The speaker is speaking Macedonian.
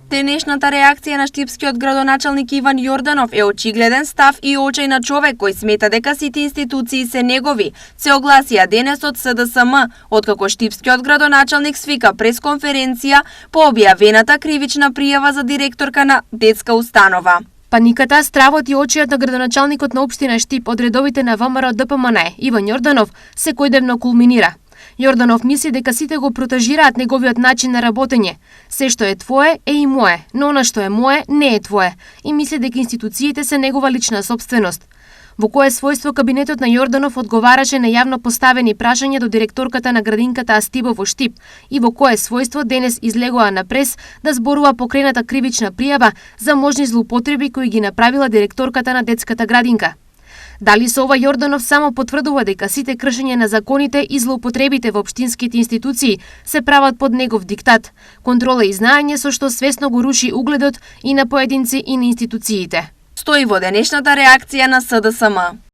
Денешната реакција на штипскиот градоначалник Иван Јорданов е очигледен став и очај на човек кој смета дека сите институции се негови, се огласија денес од СДСМ, откако штипскиот градоначалник свика пресконференција по објавената кривична пријава за директорка на детска установа. Паниката, стравот и очиот на градоначалникот на општина Штип од редовите на ВМРО ДПМН Иван Јорданов секојдневно кулминира. Јорданов мисли дека сите го протежираат неговиот начин на работење. Се што е твое е и мое, но она што е мое не е твое, и мисли дека институциите се негова лична собственост. Во кое својство кабинетот на Јорданов одговараше на јавно поставени прашања до директорката на градинката Астибо во Штип и во кое својство денес излегоа на прес да зборува покрената кривична пријава за можни злоупотреби кои ги направила директорката на детската градинка. Дали со ова Јорданов само потврдува дека сите кршења на законите и злоупотребите во општинските институции се прават под негов диктат, контрола и знаење со што свесно го руши угледот и на поединци и на институциите. Стои во денешната реакција на СДСМ.